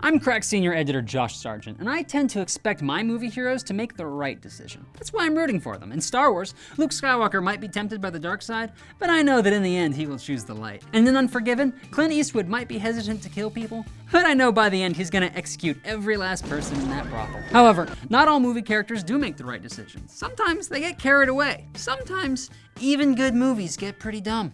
I'm Crack Senior Editor Josh Sargent, and I tend to expect my movie heroes to make the right decision. That's why I'm rooting for them. In Star Wars, Luke Skywalker might be tempted by the dark side, but I know that in the end he will choose the light. And in Unforgiven, Clint Eastwood might be hesitant to kill people, but I know by the end he's gonna execute every last person in that brothel. However, not all movie characters do make the right decisions. Sometimes they get carried away. Sometimes even good movies get pretty dumb.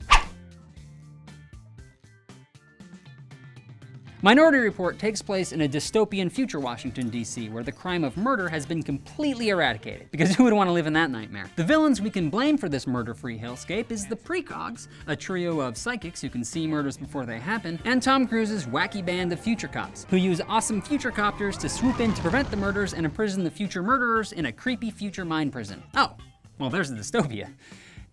Minority Report takes place in a dystopian future Washington, D.C., where the crime of murder has been completely eradicated, because who would want to live in that nightmare? The villains we can blame for this murder-free hellscape is the Precogs, a trio of psychics who can see murders before they happen, and Tom Cruise's wacky band of future cops, who use awesome future copters to swoop in to prevent the murders and imprison the future murderers in a creepy future mind prison. Oh, well, there's the dystopia.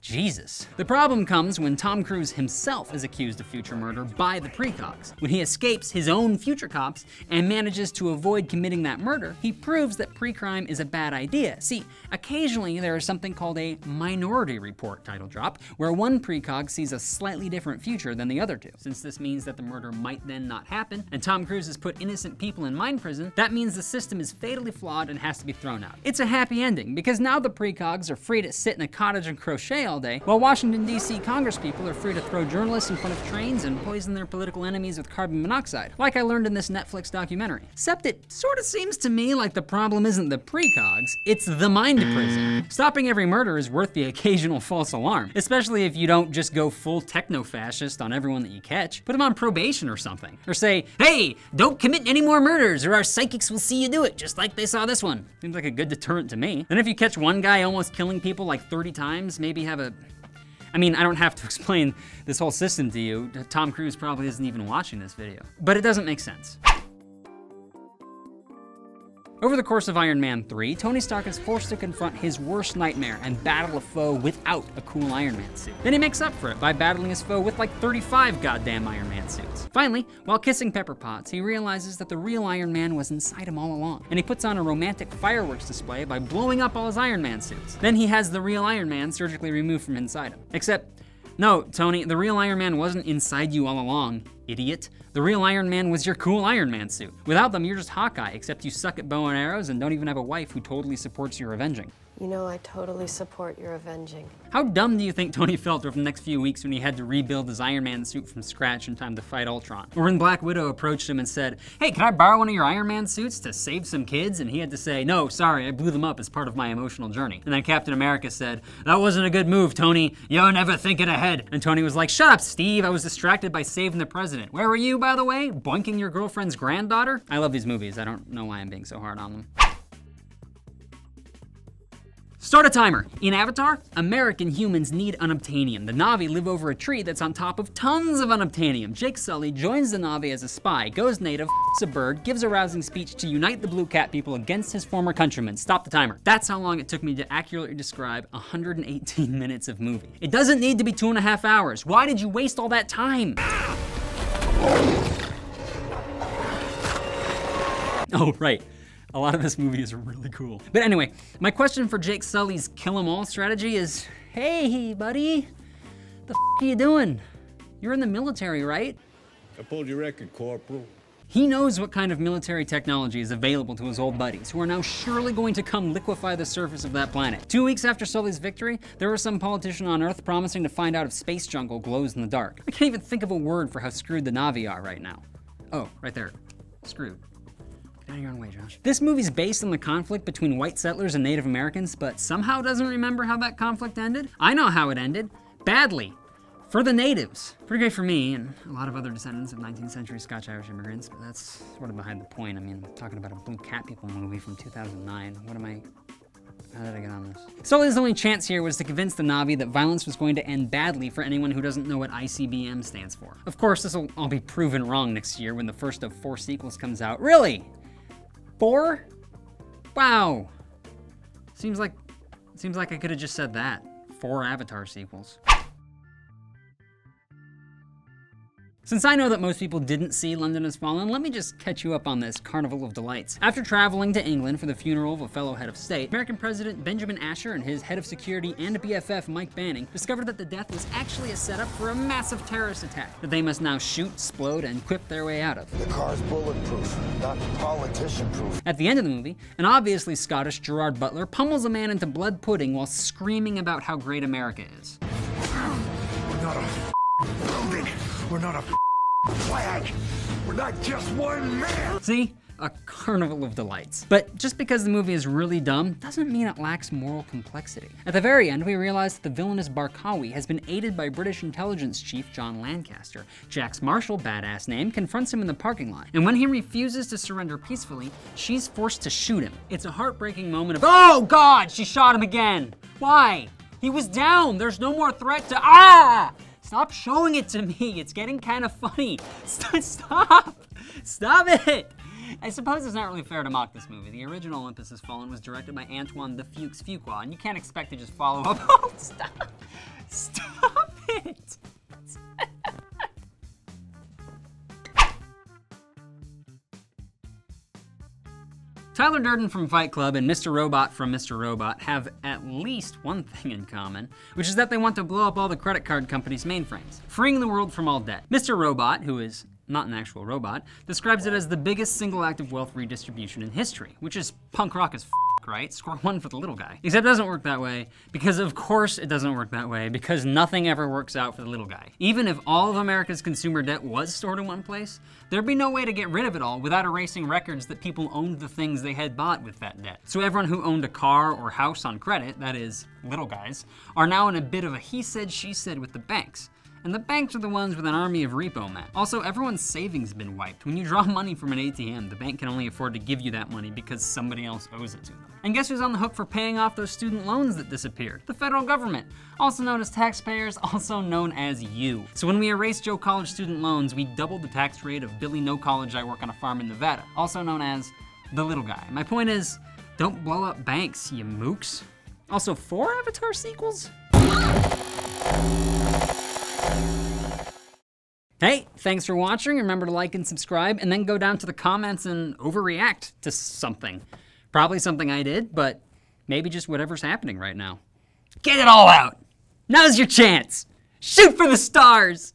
Jesus. The problem comes when Tom Cruise himself is accused of future murder by the Precogs. When he escapes his own future cops and manages to avoid committing that murder, he proves that pre-crime is a bad idea. See, occasionally there is something called a Minority Report title drop, where one Precog sees a slightly different future than the other two. Since this means that the murder might then not happen, and Tom Cruise has put innocent people in mind prison, that means the system is fatally flawed and has to be thrown out. It's a happy ending, because now the Precogs are free to sit in a cottage and crochet all day, while Washington, D.C. congresspeople are free to throw journalists in front of trains and poison their political enemies with carbon monoxide, like I learned in this Netflix documentary. Except it sort of seems to me like the problem isn't the Precogs, it's the mind prison. Stopping every murder is worth the occasional false alarm, especially if you don't just go full techno-fascist on everyone that you catch. Put them on probation or something. Or say, hey, don't commit any more murders or our psychics will see you do it, just like they saw this one. Seems like a good deterrent to me. Then if you catch one guy almost killing people like 30 times, maybe have a... I mean, I don't have to explain this whole system to you. Tom Cruise probably isn't even watching this video. But it doesn't make sense. Over the course of Iron Man 3, Tony Stark is forced to confront his worst nightmare and battle a foe without a cool Iron Man suit. Then he makes up for it by battling his foe with like 35 goddamn Iron Man suits. Finally, while kissing Pepper Potts, he realizes that the real Iron Man was inside him all along, and he puts on a romantic fireworks display by blowing up all his Iron Man suits. Then he has the real Iron Man surgically removed from inside him. Except, no, Tony, the real Iron Man wasn't inside you all along, idiot. The real Iron Man was your cool Iron Man suit. Without them, you're just Hawkeye, except you suck at bow and arrows and don't even have a wife who totally supports your avenging. You know, I totally support your avenging. How dumb do you think Tony felt over the next few weeks when he had to rebuild his Iron Man suit from scratch in time to fight Ultron? Or when Black Widow approached him and said, hey, can I borrow one of your Iron Man suits to save some kids? And he had to say, no, sorry, I blew them up as part of my emotional journey. And then Captain America said, that wasn't a good move, Tony. You're never thinking ahead. And Tony was like, shut up, Steve. I was distracted by saving the president. Where were you, by the way? Boinking your girlfriend's granddaughter? I love these movies. I don't know why I'm being so hard on them. Start a timer. In Avatar, American humans need unobtainium. The Na'vi live over a tree that's on top of tons of unobtainium. Jake Sully joins the Na'vi as a spy, goes native, f***s a bird, gives a rousing speech to unite the Blue Cat people against his former countrymen. Stop the timer. That's how long it took me to accurately describe 118 minutes of movie. It doesn't need to be 2.5 hours. Why did you waste all that time? Oh, right. A lot of this movie is really cool. But anyway, my question for Jake Sully's kill 'em all strategy is, hey, buddy, the f are you doing? You're in the military, right? I pulled your record, Corporal. He knows what kind of military technology is available to his old buddies, who are now surely going to come liquefy the surface of that planet. 2 weeks after Sully's victory, there was some politician on Earth promising to find out if space jungle glows in the dark. I can't even think of a word for how screwed the Na'vi are right now. Oh, right there, screwed. Get out of your own way, Josh. This movie's based on the conflict between white settlers and Native Americans, but somehow doesn't remember how that conflict ended. I know how it ended. Badly. For the natives. Pretty great for me and a lot of other descendants of 19th century Scotch-Irish immigrants, but that's sort of behind the point. I mean, I'm talking about a Blue Cat People movie from 2009. How did I get on this? Sully's only chance here was to convince the Na'vi that violence was going to end badly for anyone who doesn't know what ICBM stands for. Of course, this will all be proven wrong next year when the first of 4 sequels comes out. Really? 4? Wow. Seems like I could have just said that. 4 Avatar sequels. Since I know that most people didn't see London Has Fallen, let me just catch you up on this carnival of delights. After traveling to England for the funeral of a fellow head of state, American President Benjamin Asher and his head of security and BFF Mike Banning discovered that the death was actually a setup for a massive terrorist attack that they must now shoot, explode, and quip their way out of. The car's bulletproof, not politician-proof. At the end of the movie, an obviously Scottish Gerard Butler pummels a man into blood pudding while screaming about how great America is. We're not a building. We're not a flag. We're not just one man. See? A carnival of delights. But just because the movie is really dumb doesn't mean it lacks moral complexity. At the very end, we realize that the villainous Barkawi has been aided by British intelligence chief John Lancaster. Jack's Marshall, badass name, confronts him in the parking lot. And when he refuses to surrender peacefully, she's forced to shoot him. It's a heartbreaking moment of, oh God, she shot him again. Why? He was down. There's no more threat to, Stop showing it to me. It's getting kind of funny. Stop. Stop it. I suppose it's not really fair to mock this movie. The original Olympus Has Fallen was directed by Antoine the Fuchs Fuqua, and you can't expect to just follow up. Oh, stop. Stop it. Tyler Durden from Fight Club and Mr. Robot from Mr. Robot have at least one thing in common, which is that they want to blow up all the credit card companies' mainframes, freeing the world from all debt. Mr. Robot, who is not an actual robot, describes it as the biggest single act of wealth redistribution in history, which is punk rock as f, right? Score one for the little guy. Except it doesn't work that way, because of course it doesn't work that way, because nothing ever works out for the little guy. Even if all of America's consumer debt was stored in one place, there'd be no way to get rid of it all without erasing records that people owned the things they had bought with that debt. So everyone who owned a car or house on credit, that is, little guys, are now in a bit of a he said, she said with the banks. And the banks are the ones with an army of repo men. Also, everyone's savings have been wiped. When you draw money from an ATM, the bank can only afford to give you that money because somebody else owes it to them. And guess who's on the hook for paying off those student loans that disappeared? The federal government, also known as taxpayers, also known as you. So when we erased Joe College student loans, we doubled the tax rate of Billy No College I Work on a Farm in Nevada, also known as the little guy. My point is, don't blow up banks, you mooks. Also, 4 Avatar sequels? Hey, thanks for watching. Remember to like and subscribe, and then go down to the comments and overreact to something. Probably something I did, but maybe just whatever's happening right now. Get it all out! Now's your chance! Shoot for the stars!